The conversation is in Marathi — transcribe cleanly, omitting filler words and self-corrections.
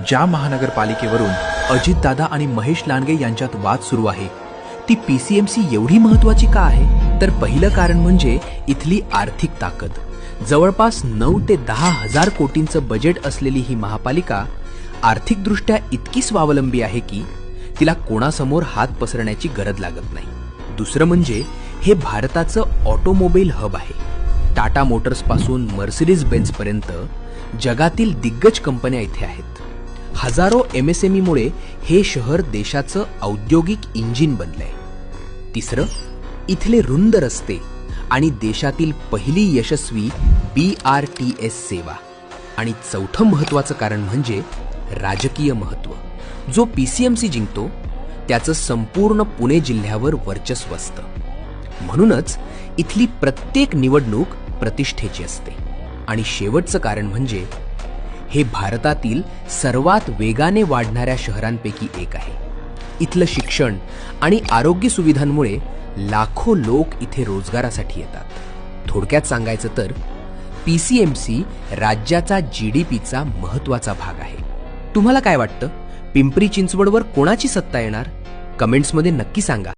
ज्या महानगरपालिकेवरून अजितदादा आणि महेश लांडगे यांच्यात वाद सुरू आहे ती पीसीएमसी एवढी महत्वाची का आहे? तर पहिलं कारण म्हणजे इथली आर्थिक ताकद. जवळपास 9 ते 10 हजार कोटींचं बजेट असलेली ही महापालिका आर्थिकदृष्ट्या इतकी स्वावलंबी आहे की तिला कोणासमोर हात पसरण्याची गरज लागत नाही. दुसरं म्हणजे हे भारताचं ऑटोमोबाईल हब आहे. टाटा मोटर्स पासून मर्सिडीज बेन्झ पर्यंत जगातील दिग्गज कंपन्या इथे आहेत. हजारो MSME मुळे हे शहर देशाचं औद्योगिक इंजिन बनलंय. तिसरं, इथले रुंद रस्ते आणि देशातील पहिली यशस्वी BRTS सेवा. आणि चौथं महत्वाचं कारण म्हणजे राजकीय महत्त्व. जो PCMC जिंकतो त्याचं संपूर्ण पुणे जिल्ह्यावर वर्चस्व असतं. म्हणूनच इथली प्रत्येक निवडणूक प्रतिष्ठेची असते. आणि शेवटचं कारण म्हणजे हे भारतातील सर्वात वेगाने वाढणाऱ्या शहरांपैकी एक आहे. इथलं शिक्षण आणि आरोग्य सुविधांमुळे लाखो लोक इथे रोजगारासाठी येतात. थोडक्यात सांगायचं तर PCMC राज्याचा GDPचा महत्त्वाचा भाग आहे. तुम्हाला काय वाटतं? पिंपरी चिंचवडवर कोणाची सत्ता येणार? कमेंट्समध्ये नक्की सांगा.